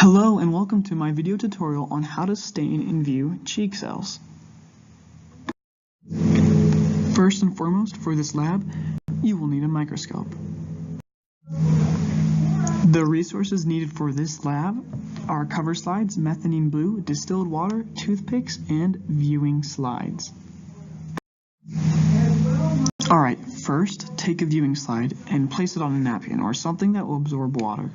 Hello and welcome to my video tutorial on how to stain and view cheek cells. First and foremost, for this lab, you will need a microscope. The resources needed for this lab are cover slides, methionine blue, distilled water, toothpicks, and viewing slides. Alright, first take a viewing slide and place it on a napkin or something that will absorb water.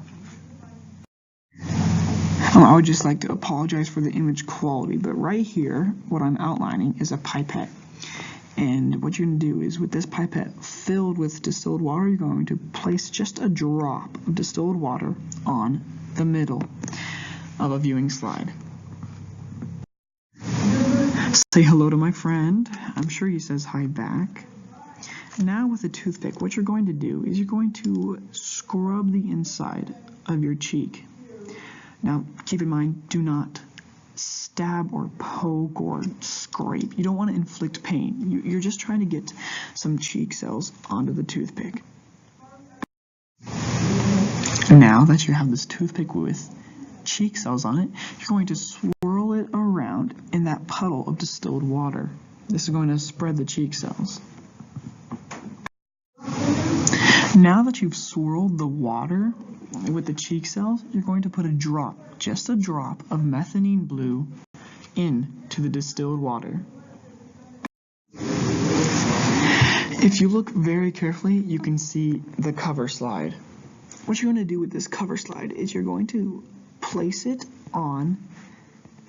I would just like to apologize for the image quality, but right here, what I'm outlining is a pipette. And what you're going to do is, with this pipette filled with distilled water, you're going to place just a drop of distilled water on the middle of a viewing slide. Say hello to my friend. I'm sure he says hi back. Now with a toothpick, what you're going to do is you're going to scrub the inside of your cheek. Now, keep in mind, do not stab or poke or scrape. You don't want to inflict pain. You're just trying to get some cheek cells onto the toothpick. Now that you have this toothpick with cheek cells on it, you're going to swirl it around in that puddle of distilled water. This is going to spread the cheek cells. Now that you've swirled the water with the cheek cells, you're going to put a drop, just a drop of methionine blue into the distilled water. If you look very carefully, you can see the cover slide. What you're going to do with this cover slide is you're going to place it on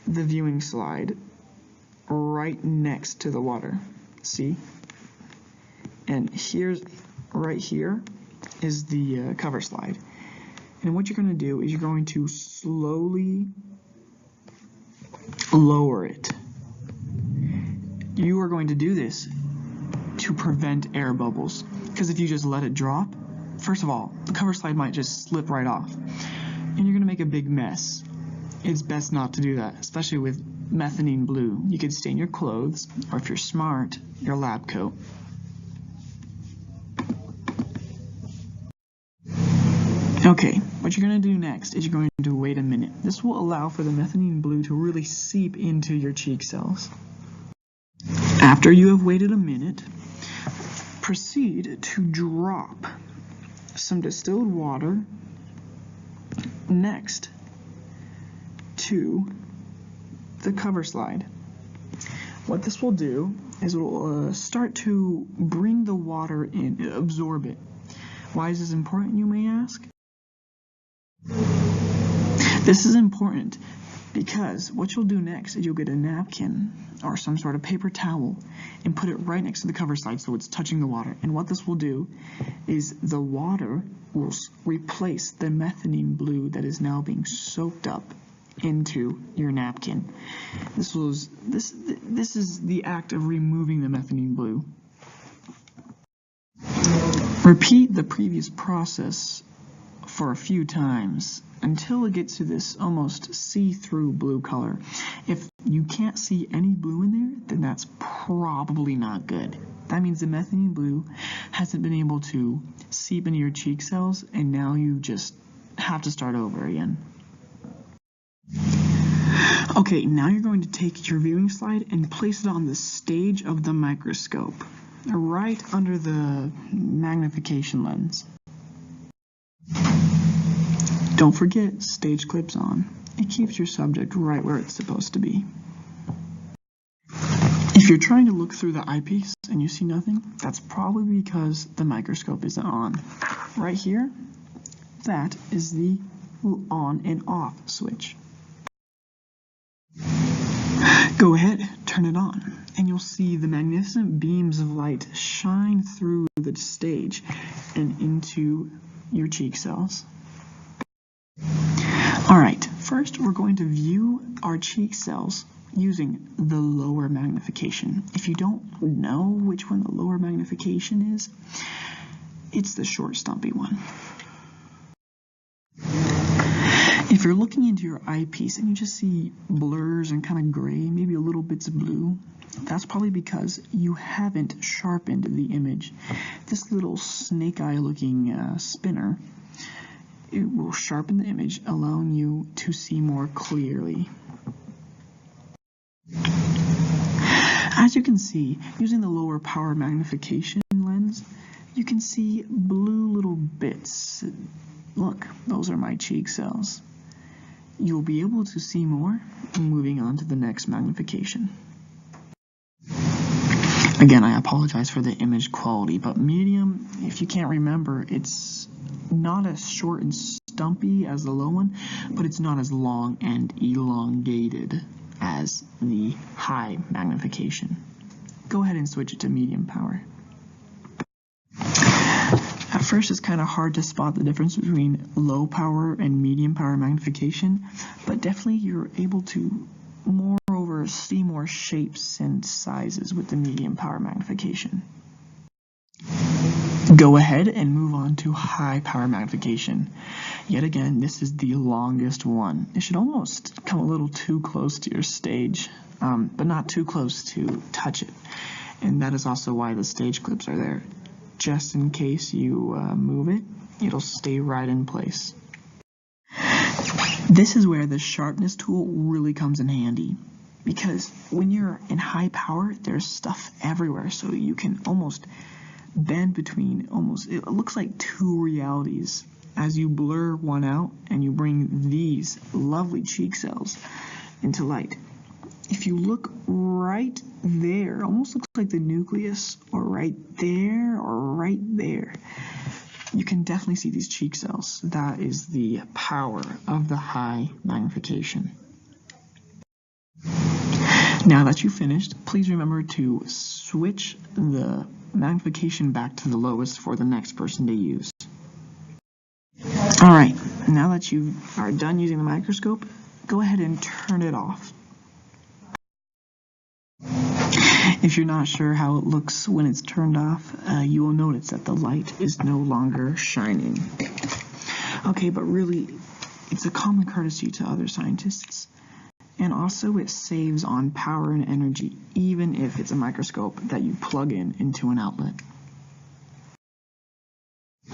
the viewing slide right next to the water. See? And right here is the cover slide. And what you're going to do is you're going to slowly lower it. You are going to do this to prevent air bubbles, because if you just let it drop, first of all, the cover slide might just slip right off, and you're going to make a big mess. It's best not to do that, especially with methionine blue. You could stain your clothes, or if you're smart, your lab coat. Okay, what you're going to do next is you're going to wait a minute. This will allow for the methionine blue to really seep into your cheek cells. After you have waited a minute, proceed to drop some distilled water next to the cover slide. What this will do is it will start to bring the water in, absorb it. Why is this important, you may ask? This is important because what you'll do next is you'll get a napkin or some sort of paper towel and put it right next to the cover slide so it's touching the water. And what this will do is the water will replace the methionine blue that is now being soaked up into your napkin. This is the act of removing the methionine blue. Repeat the previous process for a few times until it gets to this almost see-through blue color. If you can't see any blue in there, then that's probably not good. That means the methionine blue hasn't been able to seep into your cheek cells, and now you just have to start over again. Okay, now you're going to take your viewing slide and place it on the stage of the microscope, right under the magnification lens. Don't forget, stage clips on. It keeps your subject right where it's supposed to be. If you're trying to look through the eyepiece and you see nothing, that's probably because the microscope isn't on. Right here, that is the on and off switch. Go ahead, turn it on, and you'll see the magnificent beams of light shine through the stage and into your cheek cells. Alright, first we're going to view our cheek cells using the lower magnification. If you don't know which one the lower magnification is, it's the short stumpy one. If you're looking into your eyepiece and you just see blurs and kind of gray, maybe a little bits of blue, that's probably because you haven't sharpened the image. This little snake eye looking spinner it will sharpen the image, allowing you to see more clearly. As you can see, using the lower power magnification lens, you can see blue little bits. Look, those are my cheek cells. You'll be able to see more moving on to the next magnification. Again, I apologize for the image quality, but medium, if you can't remember, it's not as short and stumpy as the low one, but it's not as long and elongated as the high magnification. Go ahead and switch it to medium power. At first, it's kind of hard to spot the difference between low power and medium power magnification, but definitely you're able to moreover see more shapes and sizes with the medium power magnification. Go ahead and move on to high power magnification. Yet again, this is the longest one. It should almost come a little too close to your stage, but not too close to touch it. And that is also why the stage clips are there. Just in case you move it, it'll stay right in place. This is where the sharpness tool really comes in handy, because when you're in high power, there's stuff everywhere, so you can almost bend between it looks like two realities as you blur one out and you bring these lovely cheek cells into light. If you look right there, almost looks like the nucleus, or right there, or right there, you can definitely see these cheek cells. That is the power of the high magnification. Now that you've finished, please remember to switch the magnification back to the lowest for the next person to use. Alright, now that you are done using the microscope, go ahead and turn it off. If you're not sure how it looks when it's turned off, you will notice that the light is no longer shining. Okay, but really, it's a common courtesy to other scientists. And also it saves on power and energy, even if it's a microscope that you plug into an outlet.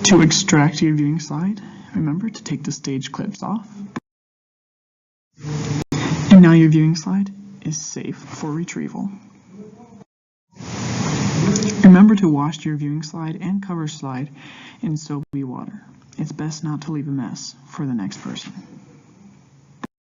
To extract your viewing slide, remember to take the stage clips off. And now your viewing slide is safe for retrieval. Remember to wash your viewing slide and cover slide in soapy water. It's best not to leave a mess for the next person.